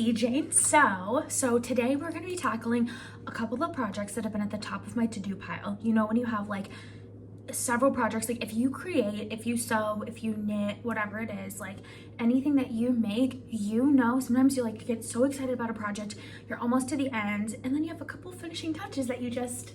Oopsie Jane. So today we're going to be tackling a couple of projects that have been at the top of my to-do pile. You know, when you have like several projects, like if you create, if you sew, if you knit, whatever it is, like anything that you make, you know, sometimes you like get so excited about a project, you're almost to the end, and then you have a couple finishing touches that you just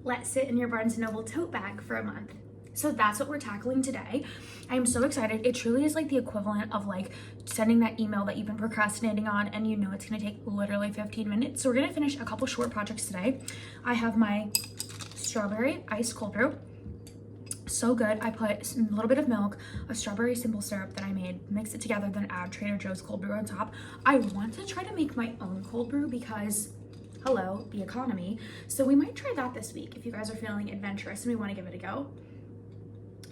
let sit in your Barnes & Noble tote bag for a month. So that's what we're tackling today. I am so excited. It truly is like the equivalent of like sending that email that you've been procrastinating on and you know it's gonna take literally 15 minutes. So we're gonna finish a couple short projects today. I have my strawberry iced cold brew. So good. I put a little bit of milk, a strawberry simple syrup that I made, mix it together, then add Trader Joe's cold brew on top. I want to try to make my own cold brew because hello, the economy. So we might try that this week if you guys are feeling adventurous and we want to give it a go.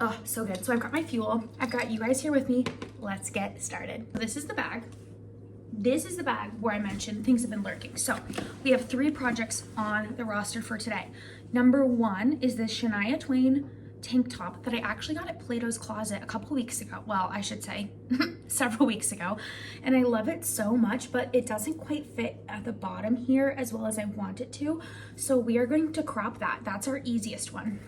Oh, so good. So I've got my fuel. I've got you guys here with me. Let's get started. This is the bag. This is the bag where I mentioned things have been lurking. So we have 3 projects on the roster for today. Number 1 is this Shania Twain tank top that I actually got at Plato's Closet a couple weeks ago. Well, I should say several weeks ago. And I love it so much, but it doesn't quite fit at the bottom here as well as I want it to. So we are going to crop that. That's our easiest one.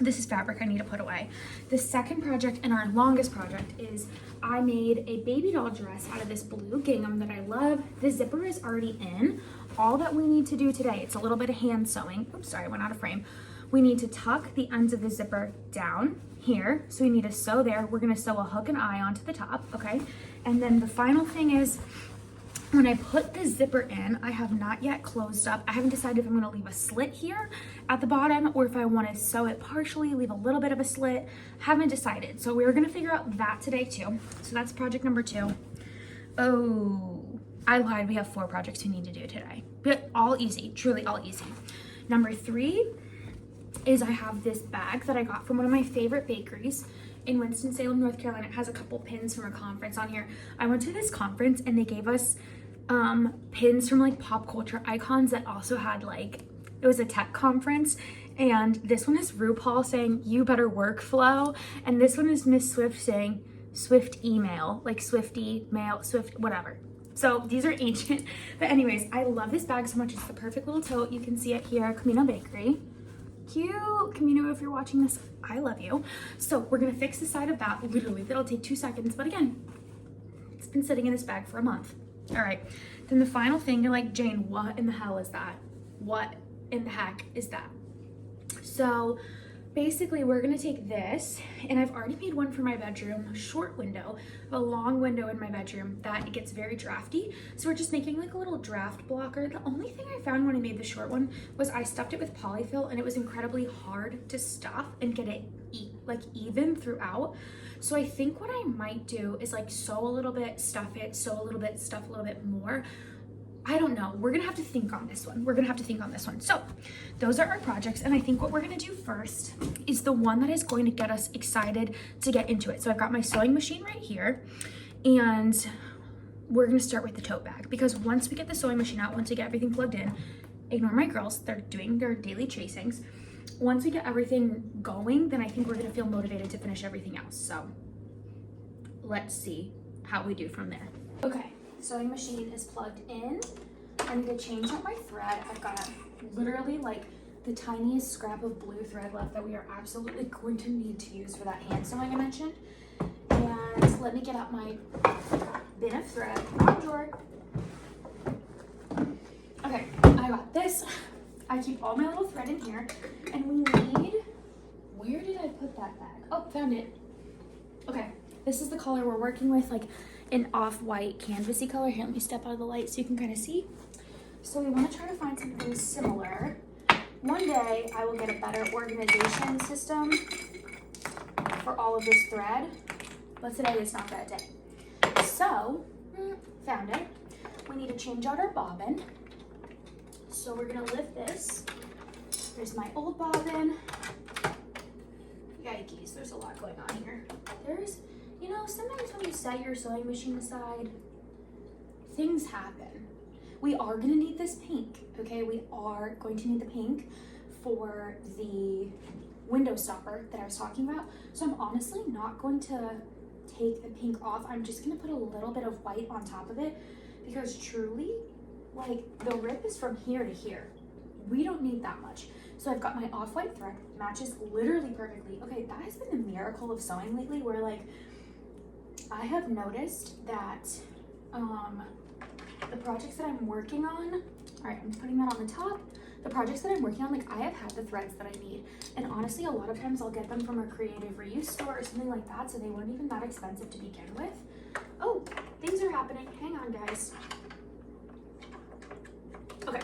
This is fabric I need to put away. The second project and our longest project is I made a baby doll dress out of this blue gingham that I love. The zipper is already in. All that we need to do today, it's a little bit of hand sewing. Oops, sorry, I went out of frame. We need to tuck the ends of the zipper down here. So we need to sew there. We're gonna sew a hook and eye onto the top, okay? And then the final thing is, when I put the zipper in, I have not yet closed up. I haven't decided if I'm gonna leave a slit here at the bottom or if I wanna sew it partially, leave a little bit of a slit. Haven't decided. So we're gonna figure out that today too. So that's project number 2. Oh, I lied, we have 4 projects we need to do today. But all easy, truly all easy. Number 3 is I have this bag that I got from one of my favorite bakeries in Winston-Salem, North Carolina. It has a couple pins from a conference on here. I went to this conference and they gave us pins from like pop culture icons that also had like, it was a tech conference, and this one is RuPaul saying you better workflow, and this one is Miss Swift saying Swift email, like Swifty mail, Swift whatever. So these are ancient, but anyways, I love this bag so much. It's the perfect little tote. You can see it here, Camino Bakery. Cute. Camino, if you're watching this, I love you. So we're gonna fix the side of that. Literally, that'll take 2 seconds, but again, it's been sitting in this bag for a month. All right, then the final thing, you're like, Jane, what in the hell is that? What in the heck is that? So basically we're gonna take this, and I've already made one for my bedroom, a short window, a long window in my bedroom that it gets very drafty. So we're just making like a little draft blocker. The only thing I found when I made the short one was I stuffed it with polyfill and it was incredibly hard to stuff and get it even throughout. So I think what I might do is like sew a little bit, stuff it, sew a little bit, stuff a little bit more. I don't know. We're gonna have to think on this one. So those are our projects. And I think what we're gonna do first is the one that is going to get us excited to get into it. So I've got my sewing machine right here, and we're gonna start with the tote bag, because once we get the sewing machine out, once we get everything plugged in, ignore my girls, they're doing their daily chasings. Once we get everything going, then I think we're gonna feel motivated to finish everything else. So let's see how we do from there. Okay. Sewing machine is plugged in. I need to change out my thread. I've got literally like the tiniest scrap of blue thread left that we are absolutely going to need to use for that hand sewing I mentioned. And let me get out my bin of thread. Wrong drawer. Okay, I got this. I keep all my little thread in here, and we need, where did I put that bag? Oh, found it. Okay, this is the color we're working with, like an off-white canvasy color. Here, let me step out of the light so you can kind of see. So we want to try to find something similar. One day I will get a better organization system for all of this thread, but today is not that day. So, found it. We need to change out our bobbin. So we're gonna lift this. There's my old bobbin. Yikes, there's a lot going on here. There's, you know, sometimes when you set your sewing machine aside, things happen. We are gonna need this pink, okay? We are going to need the pink for the window stopper that I was talking about. So I'm honestly not going to take the pink off. I'm just gonna put a little bit of white on top of it because truly, like, the rip is from here to here. We don't need that much. So I've got my off-white thread, matches literally perfectly. Okay, that has been the miracle of sewing lately, where like I have noticed that the projects that I'm working on, all right, I'm putting that on the top. The projects that I'm working on, like, I have had the threads that I need. And honestly, a lot of times I'll get them from a creative reuse store or something like that, so they weren't even that expensive to begin with. Oh, things are happening. Hang on, guys. Okay,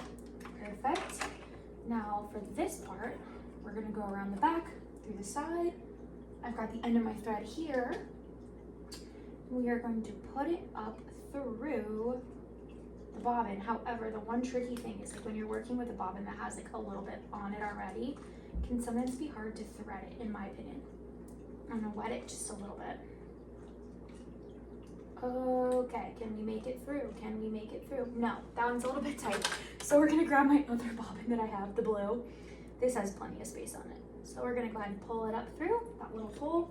perfect. Now for this part, we're gonna go around the back, through the side. I've got the end of my thread here. We are going to put it up through the bobbin. However, the one tricky thing is, like, when you're working with a bobbin that has like a little bit on it already, it can sometimes be hard to thread it, in my opinion. I'm gonna wet it just a little bit. Okay, can we make it through? Can we make it through? No, that one's a little bit tight. So we're gonna grab my other bobbin that I have, the blue. This has plenty of space on it. So we're gonna go ahead and pull it up through that little hole.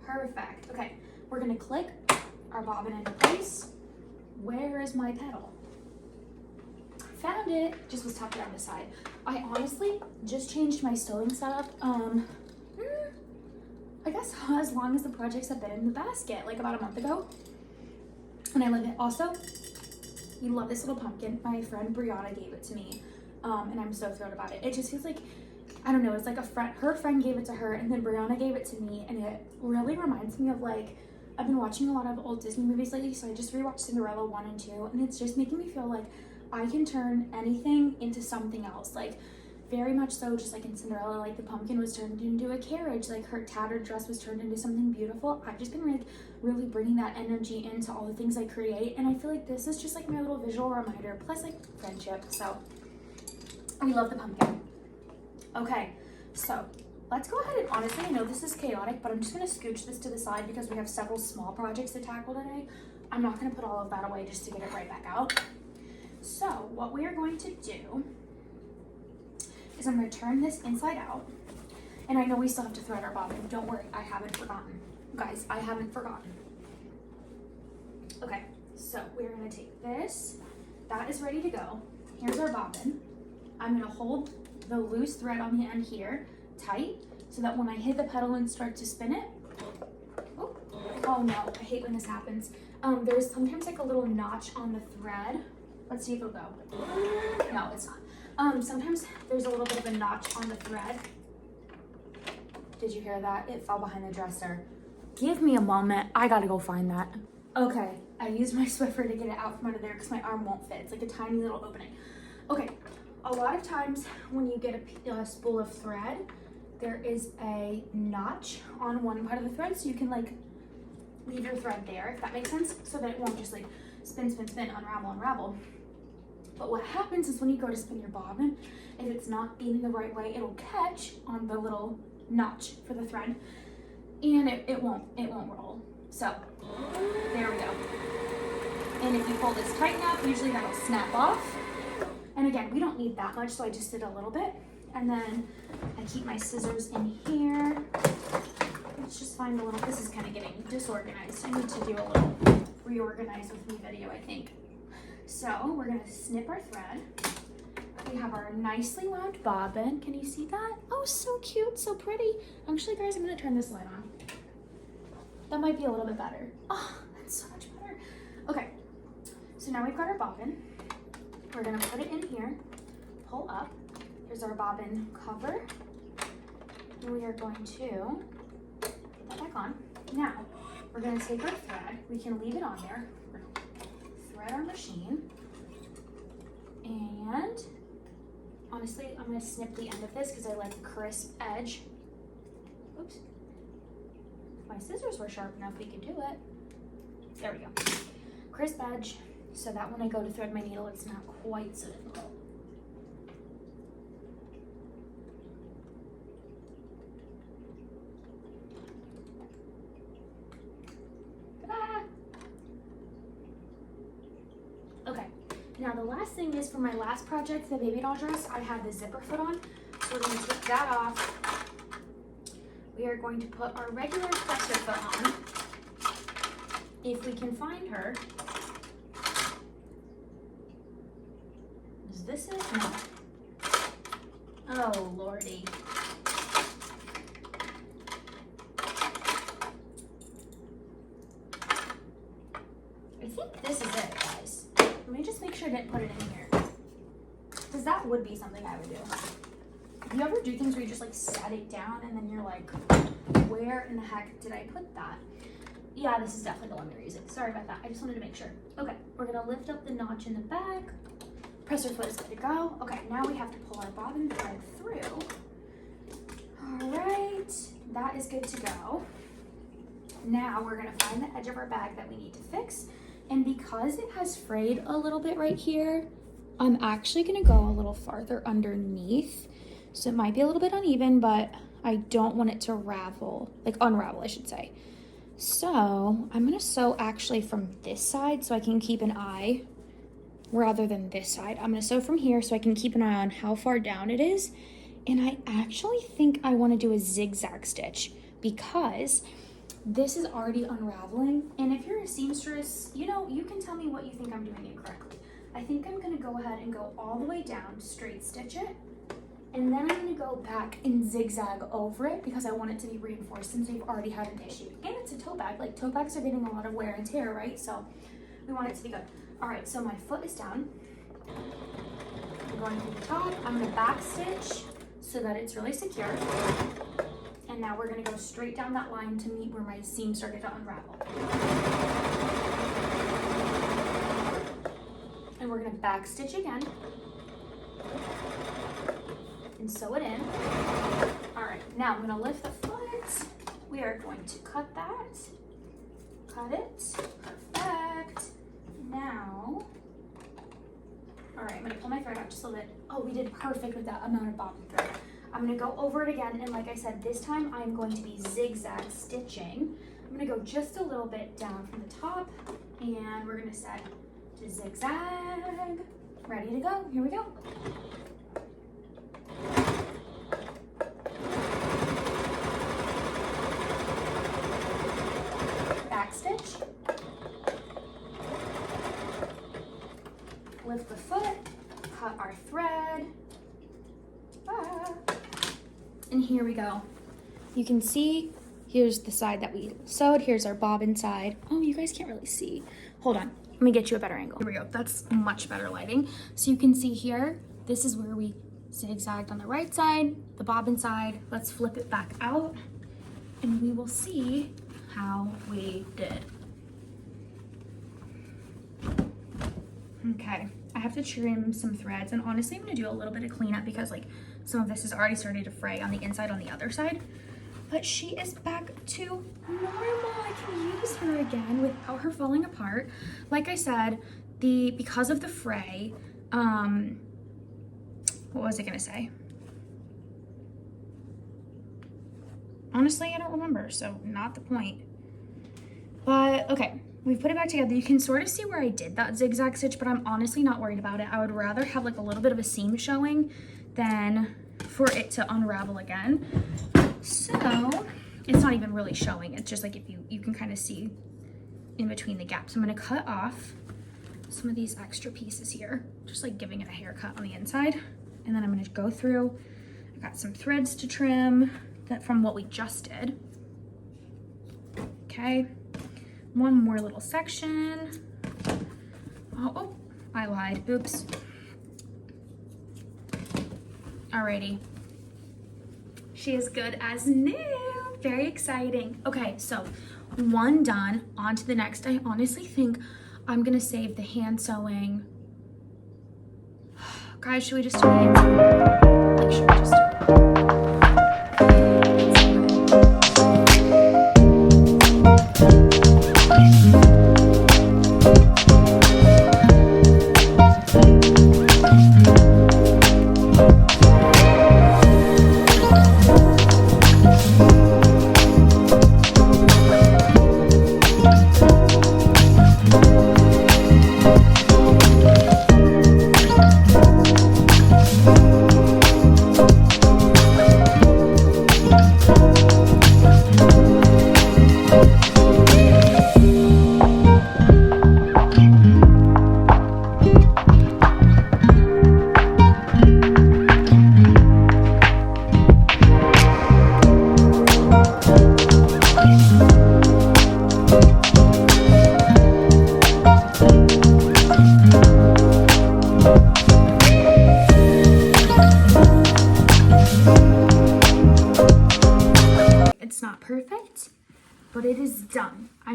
Perfect. Okay, we're gonna click our bobbin into place. Where is my petal? Found it. Just was tucked around the side. I honestly just changed my sewing setup. I guess as long as the projects have been in the basket, like about a month ago. And I love it. Also, you love this little pumpkin. My friend Brianna gave it to me. And I'm so thrilled about it. It just feels like, I don't know, it's like her friend gave it to her, and then Brianna gave it to me, and it really reminds me of, like, I've been watching a lot of old Disney movies lately, so I just rewatched Cinderella 1 and 2, and it's just making me feel like I can turn anything into something else. Like, very much so, just like in Cinderella, like the pumpkin was turned into a carriage, like her tattered dress was turned into something beautiful. I've just been like really bringing that energy into all the things I create, and I feel like this is just like my little visual reminder, plus like friendship. So we love the pumpkin. Okay, so let's go ahead and, honestly, I know this is chaotic, but I'm just gonna scooch this to the side because we have several small projects to tackle today. I'm not gonna put all of that away just to get it right back out. So what we are going to do is I'm gonna turn this inside out. And I know we still have to thread our bobbin. Don't worry, I haven't forgotten. Guys, I haven't forgotten. Okay, so we're gonna take this. That is ready to go. Here's our bobbin. I'm gonna hold the loose thread on the end here tight so that when I hit the petal and start to spin it, oh no, I hate when this happens. There's sometimes like a little notch on the thread. Let's see if it'll go. No, it's not. Sometimes there's a little bit of a notch on the thread. Did you hear that? It fell behind the dresser. Give me a moment. I gotta go find that. Okay, I used my Swiffer to get it out from under there because my arm won't fit. It's like a tiny little opening. Okay, a lot of times when you get a spool of thread, there is a notch on one part of the thread, so you can like leave your thread there, if that makes sense, so that it won't just like spin, spin, spin, unravel, unravel. But what happens is when you go to spin your bobbin, if it's not in the right way, it'll catch on the little notch for the thread, and it won't roll. So there we go. And if you pull this tight enough, usually that'll snap off. And again, we don't need that much, so I just did a little bit. And then I keep my scissors in here. Let's just find a little, this is kind of getting disorganized. I need to do a little reorganize with me video, I think. So we're gonna snip our thread. We have our nicely wound bobbin. Can you see that? Oh, so cute, so pretty. Actually, guys, I'm gonna turn this light on. That might be a little bit better. Oh, that's so much better. Okay, so now we've got our bobbin. We're gonna put it in here, pull up. Here's our bobbin cover. And we are going to put that back on. Now, we're gonna take our thread. We can leave it on there. We're gonna thread our machine. And honestly, I'm gonna snip the end of this because I like a crisp edge. Oops. If my scissors were sharp enough, we could do it. There we go. Crisp edge, so that when I go to thread my needle, it's not quite so difficult. Okay, now the last thing is for my last project, the baby doll dress, I had the zipper foot on, so we're going to take that off. We are going to put our regular presser foot on, if we can find her. Is this it? No. Oh, Lordy. I think this is it, guys. Let me just make sure I didn't put it in here. Because that would be something I would do. Do you ever do things where you just like set it down and then you're like, where in the heck did I put that? Yeah, this is definitely the one we're using. Sorry about that. I just wanted to make sure. Okay, we're gonna lift up the notch in the back. Presser foot is good to go. Okay, now we have to pull our bobbin thread through. All right, that is good to go. Now we're gonna find the edge of our bag that we need to fix. And because it has frayed a little bit right here, I'm actually gonna go a little farther underneath. So it might be a little bit uneven, but I don't want it to unravel, I should say. So I'm gonna sew actually from this side so I can keep an eye rather than this side. I'm gonna sew from here so I can keep an eye on how far down it is. And I actually think I wanna do a zigzag stitch because this is already unraveling. And if you're a seamstress, you know, you can tell me what you think I'm doing incorrectly. I think I'm gonna go ahead and go all the way down, straight stitch it. And then I'm gonna go back and zigzag over it because I want it to be reinforced since they've already had an issue. And it's a tote bag, like tote bags are getting a lot of wear and tear, right? So we want it to be good. All right, so my foot is down. I'm going through the top. I'm gonna back stitch so that it's really secure. And now we're gonna go straight down that line to meet where my seam started to unravel. And we're gonna back stitch again. And sew it in. All right, now I'm gonna lift the foot. We are going to cut that. Cut it, perfect. Now, all right, I'm gonna pull my thread out just a little bit. Oh, we did perfect with that amount of bobbin thread. I'm gonna go over it again, and like I said, this time I'm going to be zigzag stitching. I'm gonna go just a little bit down from the top, and we're gonna set to zigzag. Ready to go, here we go. Back stitch. Lift the foot, cut our thread. And here we go. You can see, here's the side that we sewed. Here's our bobbin side. Oh, you guys can't really see. Hold on, let me get you a better angle. Here we go, that's much better lighting. So you can see here, this is where we zigzagged on the right side, the bobbin side. Let's flip it back out and we will see how we did. Okay, I have to trim some threads, and honestly I'm gonna do a little bit of cleanup because like some of this is already starting to fray on the inside on the other side. But she is back to normal. I can use her again without her falling apart. Like I said, because of the fray, what was I gonna say? Honestly, I don't remember, so not the point. But okay, we've put it back together. You can sort of see where I did that zigzag stitch, but I'm honestly not worried about it. I would rather have like a little bit of a seam showing than for it to unravel again. So it's not even really showing. It's just like if you can kind of see in between the gaps. I'm gonna cut off some of these extra pieces here, just like giving it a haircut on the inside. And then I'm gonna go through, I got some threads to trim that from what we just did. Okay, one more little section. Oh, I lied, oops. Alrighty, she is good as new, very exciting. Okay, so one done, on to the next. I honestly think I'm gonna save the hand sewing. Guys, should we just do it? Like, should we just do it?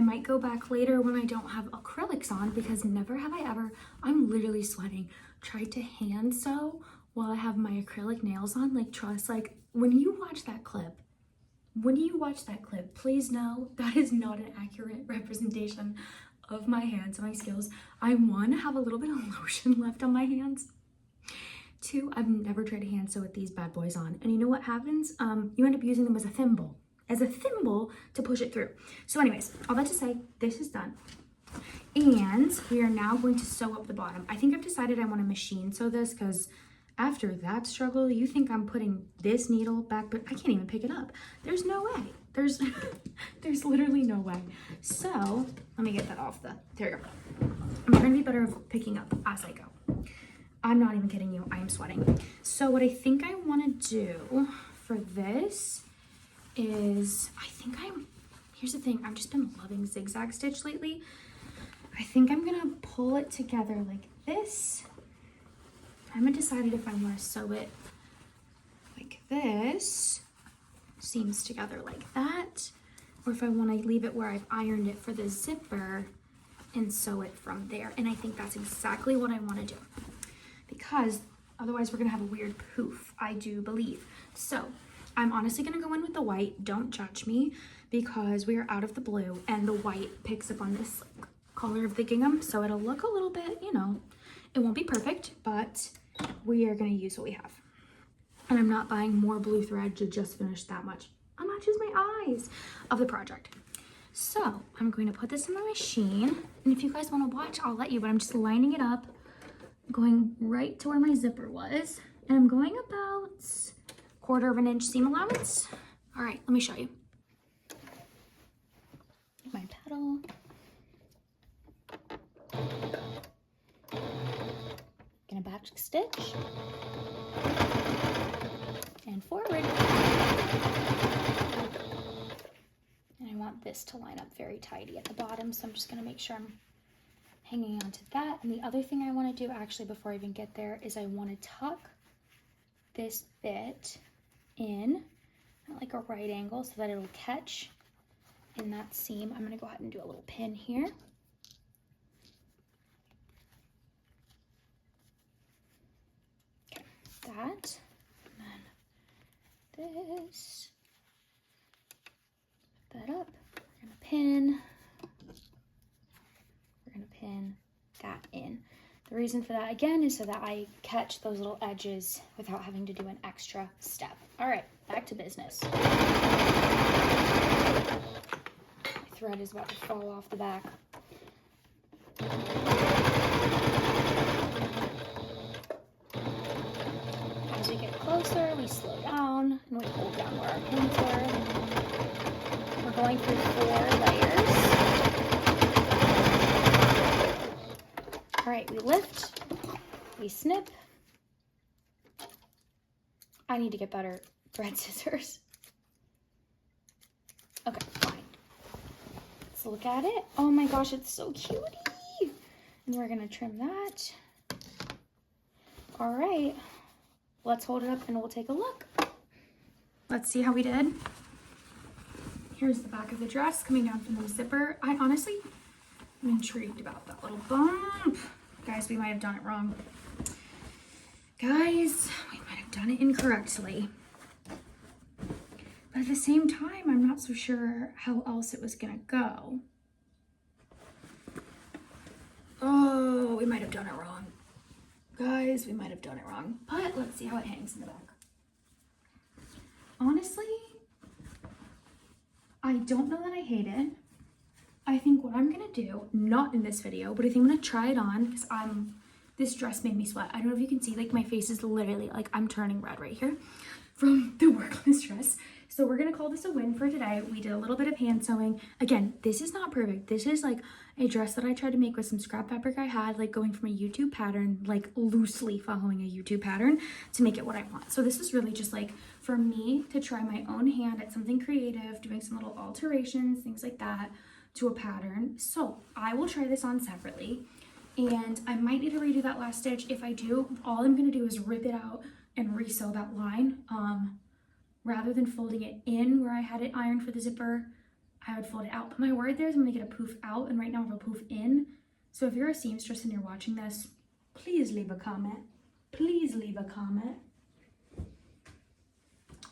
I might go back later when I don't have acrylics on, because never have I ever, I'm literally sweating, tried to hand sew while I have my acrylic nails on. Like, trust, like, when you watch that clip, please know that is not an accurate representation of my hand sewing skills. I, one, have a little bit of lotion left on my hands. Two, I've never tried to hand sew with these bad boys on. And you know what happens? You end up using them as a thimble to push it through. So anyways, all that to say, this is done. And we are now going to sew up the bottom. I think I've decided I want to machine sew this, because after that struggle, you think I'm putting this needle back, but I can't even pick it up. There's no way. There's literally no way. So let me get that off there you go. I'm trying to be better at picking up as I go. I'm not even kidding you, I am sweating. So what I think I want to do for this is, here's the thing, I've just been loving zigzag stitch lately. I think I'm gonna pull it together like this. I haven't decided if I want to sew it like this, seams together like that, or if I want to leave it where I've ironed it for the zipper and sew it from there. And I think that's exactly what I want to do, because otherwise we're gonna have a weird poof, I do believe. So I'm honestly gonna go in with the white, don't judge me, because we are out of the blue and the white picks up on this color of the gingham, so it'll look a little bit, you know, it won't be perfect, but we are gonna use what we have. And I'm not buying more blue thread to just finish that much. How much is my eyes of the project? So I'm going to put this in the machine, and if you guys want to watch, I'll let you, but I'm just lining it up, going right to where my zipper was, and I'm going about 1/4 of an inch seam allowance. All right, let me show you. My pedal. Gonna back stitch and forward. And I want this to line up very tidy at the bottom, so I'm just gonna make sure I'm hanging on to that. And the other thing I want to do, actually, before I even get there, is I want to tuck this bit in at like a right angle so that it'll catch in that seam. I'm going to go ahead and do a little pin here. Okay, that, and then this, put that up, we're going to pin. We're going to pin that in. The reason for that, again, is so that I catch those little edges without having to do an extra step. All right, back to business. My thread is about to fall off the back. As we get closer, we slow down and we hold down where our pins were. We're going through 4 layers. All right, we lift, we snip. I need to get better thread scissors. Okay, fine. Let's look at it. Oh my gosh, it's so cutie. And we're gonna trim that. All right, let's hold it up and we'll take a look. Let's see how we did. Here's the back of the dress coming down from the zipper. I honestly am intrigued about that little bump. Guys, we might have done it wrong. Guys, we might have done it incorrectly. But at the same time, I'm not so sure how else it was gonna go. Oh, we might have done it wrong. Guys, we might have done it wrong. But let's see how it hangs in the back. Honestly, I don't know that I hate it. I think what I'm gonna do, not in this video, but I think I'm gonna try it on, because this dress made me sweat. I don't know if you can see, like, my face is literally, like, I'm turning red right here from the work on this dress. So we're gonna call this a win for today. We did a little bit of hand sewing. Again, this is not perfect. This is like a dress that I tried to make with some scrap fabric I had, like going from a YouTube pattern, like loosely following a YouTube pattern to make it what I want. So this is really just like for me to try my own hand at something creative, doing some little alterations, things like that, to a pattern. So I will try this on separately, and I might need to redo that last stitch. If I do, all I'm gonna do is rip it out and re-sew that line, rather than folding it in where I had it ironed for the zipper. I would fold it out. But my worry there is I'm gonna get a poof out, and right now I have a poof in. So if you're a seamstress and you're watching this, please leave a comment. Please leave a comment.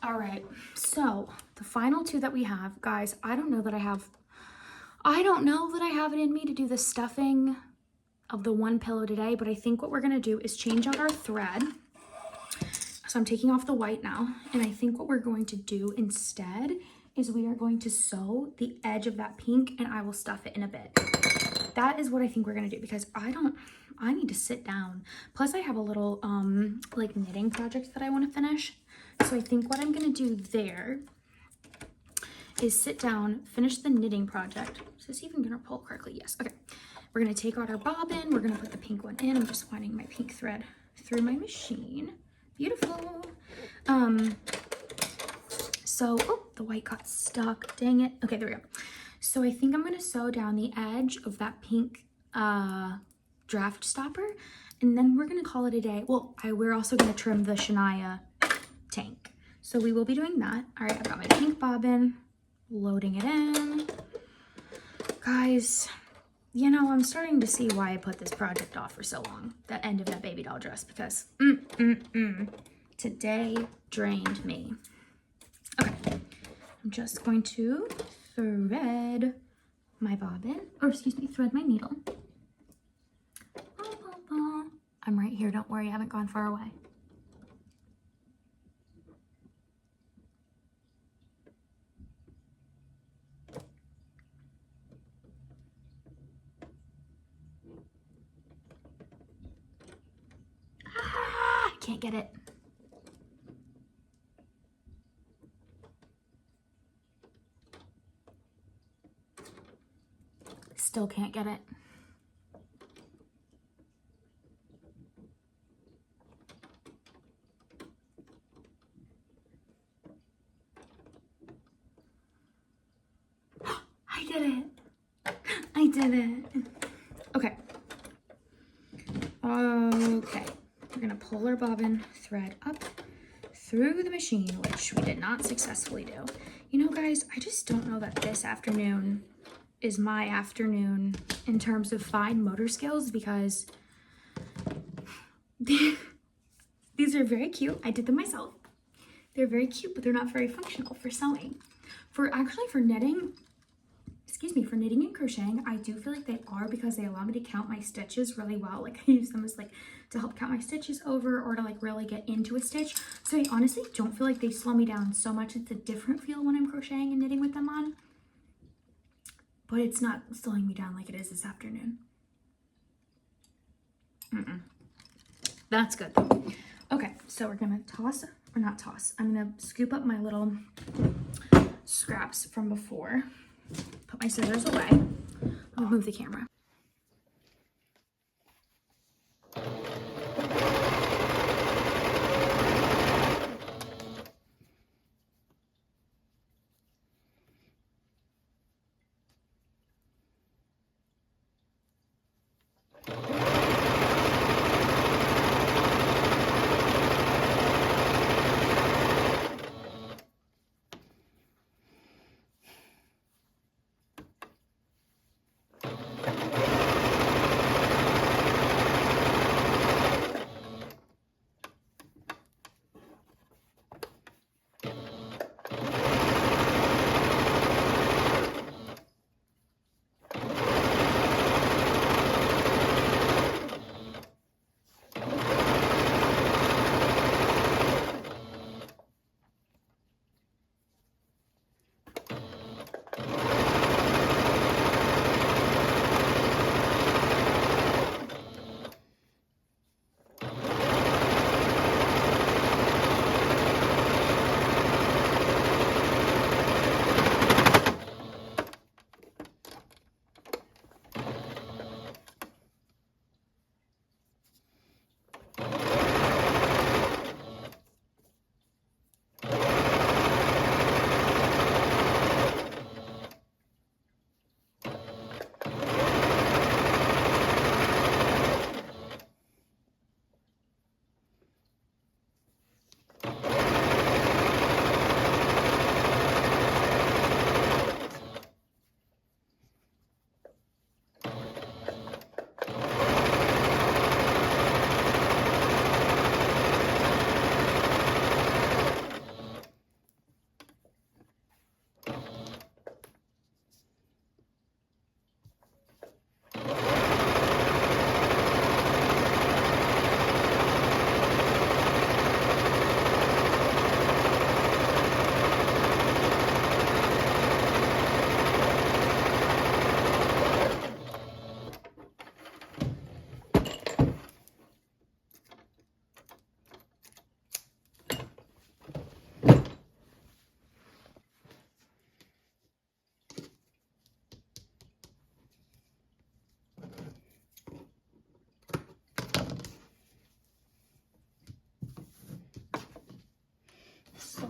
All right, so the final two that we have, guys, I don't know that I have it in me to do the stuffing of the one pillow today, but I think what we're gonna do is change out our thread. So I'm taking off the white now, and I think what we're going to do instead is we are going to sew the edge of that pink, and I will stuff it in a bit. That is what I think we're gonna do, because I need to sit down. Plus I have a little like knitting project that I want to finish. So I think what I'm gonna do there is sit down, finish the knitting project. Is this even gonna pull correctly? Yes, okay. We're gonna take out our bobbin, we're gonna put the pink one in. I'm just winding my pink thread through my machine. Beautiful. So, oh, the white got stuck, dang it. Okay, there we go. So I think I'm gonna sew down the edge of that pink draft stopper, and then we're gonna call it a day. Well, we're also gonna trim the Shania tank. So we will be doing that. All right, I've got my pink bobbin, loading it in. Guys, you know, I'm starting to see why I put this project off for so long, that end of that baby doll dress, because today drained me. Okay, I'm just going to thread my bobbin, or excuse me, thread my needle. I'm right here, don't worry, I haven't gone far away. I can't get it. Still can't get it. I did it. I did it. Okay. Okay. We're gonna pull our bobbin thread up through the machine, which we did not successfully do. You know, guys, I just don't know that this afternoon is my afternoon in terms of fine motor skills, because these are very cute. I did them myself. They're very cute, but they're not very functional for sewing. For knitting, for knitting and crocheting, I do feel like they are, because they allow me to count my stitches really well. Like I use them as like to help count my stitches over, or to like really get into a stitch. So I honestly don't feel like they slow me down so much. It's a different feel when I'm crocheting and knitting with them on, but it's not slowing me down like it is this afternoon. That's good. Okay, so we're gonna I'm gonna scoop up my little scraps from before. Put my scissors away. I'll move the camera.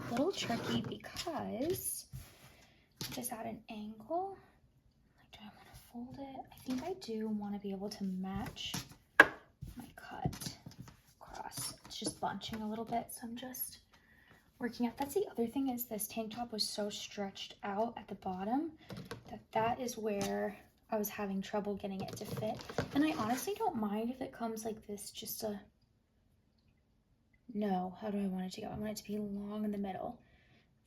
a little tricky because it is at an angle. Like, do I want to fold it? I think I do want to be able to match my cut across. It's just bunching a little bit, so I'm just working out. That's the other thing, is this tank top was so stretched out at the bottom that is where I was having trouble getting it to fit. And I honestly don't mind if it comes like this, just a, no, how do I want it to go? I want it to be long in the middle.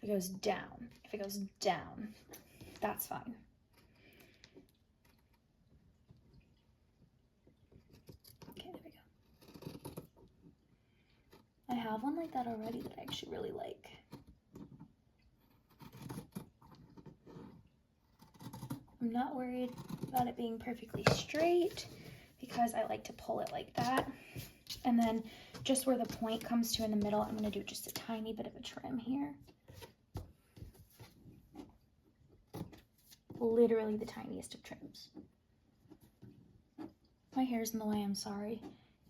If it goes down, that's fine. Okay, there we go. I have one like that already that I actually really like. I'm not worried about it being perfectly straight because I like to pull it like that. And then just where the point comes to in the middle, I'm going to do just a tiny bit of a trim here. Literally the tiniest of trims. My hair's in the way, I'm sorry.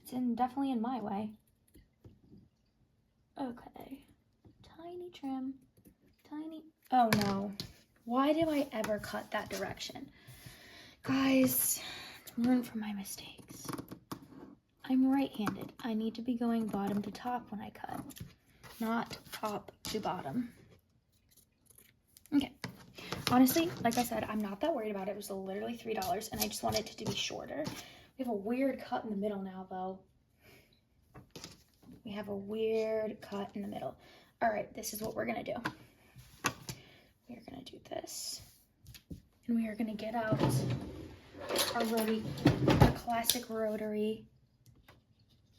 It's definitely in my way. Okay. Tiny trim. Tiny. Oh no. Why do I ever cut that direction? Guys, learn from my mistakes. I'm right-handed. I need to be going bottom to top when I cut, not top to bottom. Okay. Honestly, like I said, I'm not that worried about it. It was literally $3, and I just wanted it to be shorter. We have a weird cut in the middle now, though. We have a weird cut in the middle. All right, this is what we're going to do. We are going to do this, and we are going to get out our classic rotary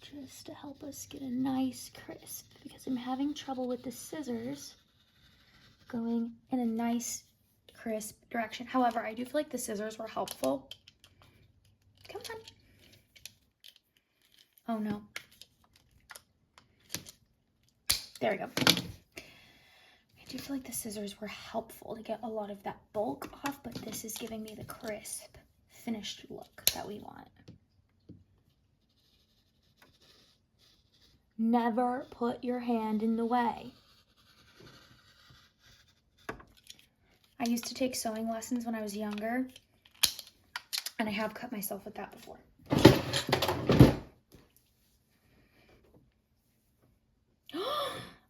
just to help us get a nice crisp, because I'm having trouble with the scissors going in a nice crisp direction. However, I do feel like the scissors were helpful. Come on. Oh no. There we go. I do feel like the scissors were helpful to get a lot of that bulk off, but this is giving me the crisp, finished look that we want. Never put your hand in the way. I used to take sewing lessons when I was younger, and I have cut myself with that before.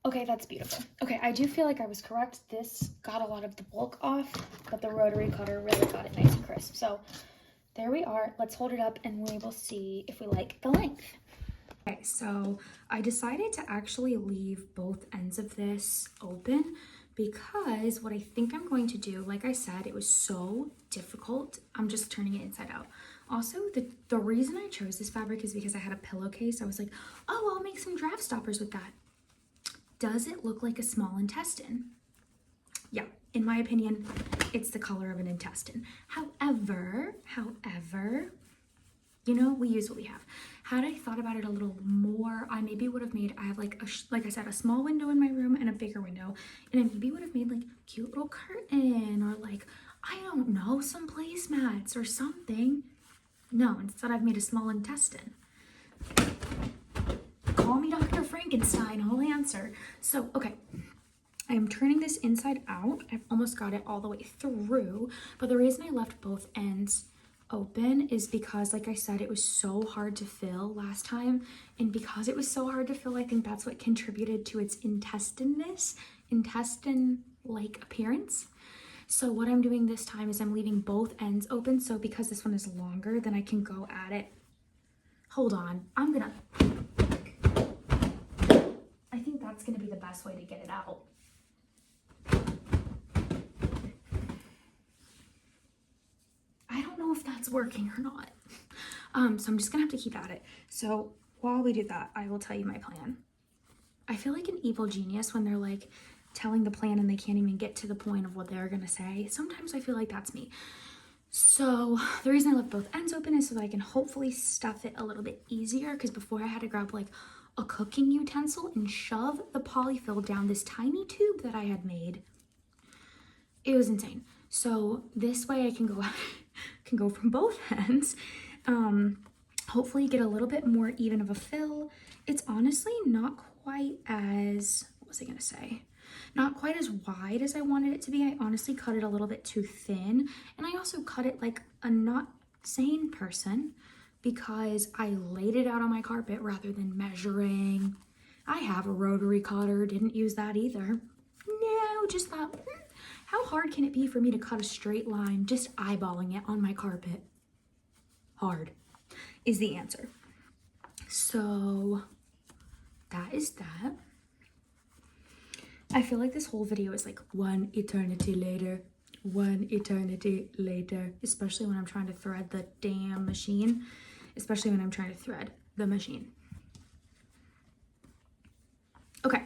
Okay, that's beautiful. Okay, I do feel like I was correct. This got a lot of the bulk off, but the rotary cutter really got it nice and crisp. So there we are. Let's hold it up and we will see if we like the length. Okay, so I decided to actually leave both ends of this open because what I think I'm going to do, like I said, it was so difficult. I'm just turning it inside out. Also, the reason I chose this fabric is because I had a pillowcase. I was like, oh, I'll make some draft stoppers with that. Does it look like a small intestine? Yeah, in my opinion, it's the color of an intestine. However, you know, we use what we have. Had I thought about it a little more, I maybe would have made, I have like I said, a small window in my room and a bigger window. And I maybe would have made like a cute little curtain or like, I don't know, some placemats or something. No, instead I've made a small intestine. Call me Dr. Frankenstein, I'll answer. So, okay, I am turning this inside out. I've almost got it all the way through, but the reason I left both ends open is because, like I said, it was so hard to fill last time, and because it was so hard to fill, I think that's what contributed to its intestine-like appearance. So what I'm doing this time is I'm leaving both ends open, so because this one is longer, then I can go at it. Hold on, I think that's gonna be the best way to get it out. I don't know if that's working or not. So I'm just gonna have to keep at it. So while we do that, I will tell you my plan. I feel like an evil genius when they're like telling the plan and they can't even get to the point of what they're gonna say. Sometimes I feel like that's me. So the reason I left both ends open is so that I can hopefully stuff it a little bit easier, because before I had to grab like a cooking utensil and shove the polyfill down this tiny tube that I had made. It was insane. So this way I can go from both ends. Hopefully get a little bit more even of a fill. It's honestly not quite as, what was I gonna say? not quite as wide as I wanted it to be. I honestly cut it a little bit too thin, and I also cut it like a not sane person because I laid it out on my carpet rather than measuring. I have a rotary cutter, didn't use that either. No, just thought, how hard can it be for me to cut a straight line just eyeballing it on my carpet? Hard is the answer. So that is that. I feel like this whole video is like one eternity later, especially when I'm trying to thread the damn machine, especially when I'm trying to thread the machine. Okay,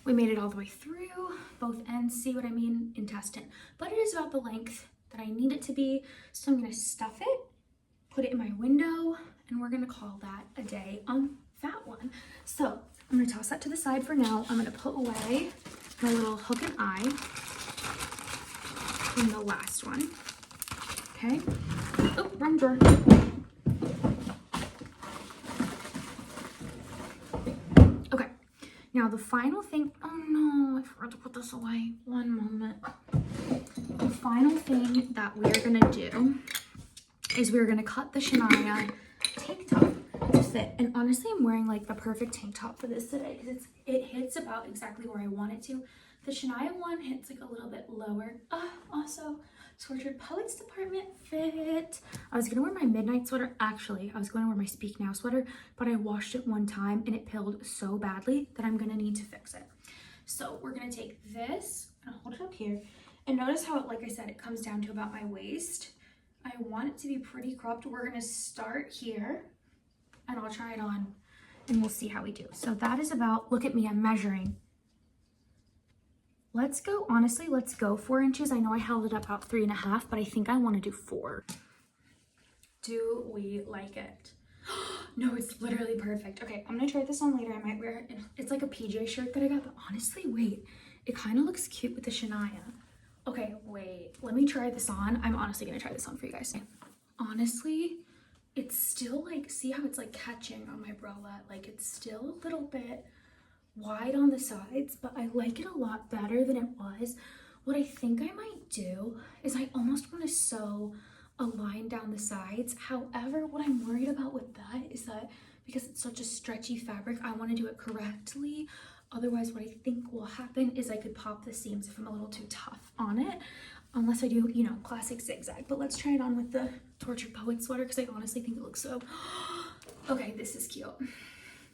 we made it all the way through both ends. See what I mean? Intestine. But it is about the length that I need it to be. So I'm gonna stuff it, put it in my window, and we're gonna call that a day on that one. So I'm gonna toss that to the side for now. I'm gonna put away my little hook and eye from the last one. Okay. Oh, wrong drawer. Okay. Now the final thing, oh no, I forgot to put this away. One moment. The final thing that we're gonna do is we're gonna cut the Shania tank top to fit. And honestly, I'm wearing like the perfect tank top for this today because it hits about exactly where I want it to. The Shania one hits like a little bit lower. Also, Tortured Poets department fit. I was gonna wear my midnight sweater. Actually, I was going to wear my Speak Now sweater, but I washed it one time and it pilled so badly that I'm gonna need to fix it. So we're gonna take this, and I'll hold it up here, and notice how, like I said, it comes down to about my waist. I want it to be pretty cropped. We're gonna start here, and I'll try it on, and we'll see how we do. So that is about, look at me, I'm measuring. Let's go, honestly, let's go 4 inches. I know I held it up about 3.5, but I think I want to do 4. Do we like it? No, it's literally perfect. Okay, I'm gonna try this on later. I might wear it. It's like a PJ shirt that I got, but honestly, wait, it kind of looks cute with the Shania. Okay, wait, let me try this on. I'm honestly gonna try this on for you guys. Honestly, it's still like, see how it's like catching on my bralette? Like it's still a little bit wide on the sides, but I like it a lot better than it was. What I think I might do is I almost want to sew a line down the sides. However, what I'm worried about with that is that because it's such a stretchy fabric, I want to do it correctly. Otherwise, what I think will happen is I could pop the seams if I'm a little too tough on it, unless I do, you know, classic zigzag. But let's try it on with the Tortured Poet sweater because I honestly think it looks so, okay, this is cute.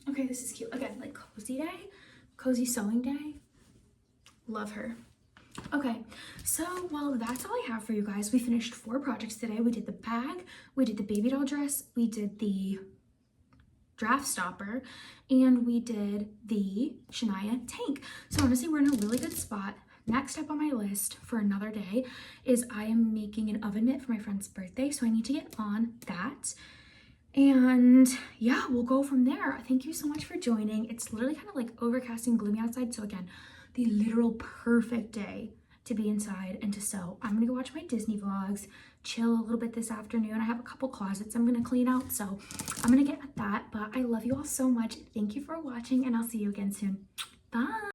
Okay, this is cute. Again, like cozy day, cozy sewing day. Love her. Okay, so well, that's all I have for you guys. We finished 4 projects today. We did the bag, we did the baby doll dress, we did the draft stopper, and we did the Shania tank. So honestly, we're in a really good spot. Next up on my list for another day is I am making an oven mitt for my friend's birthday, so I need to get on that. And yeah, we'll go from there. Thank you so much for joining. It's literally kind of like overcast and gloomy outside. So again, the literal perfect day to be inside and to sew. I'm gonna go watch my Disney vlogs, chill a little bit this afternoon. I have a couple closets I'm gonna clean out, so I'm gonna get at that. But I love you all so much. Thank you for watching, and I'll see you again soon. Bye.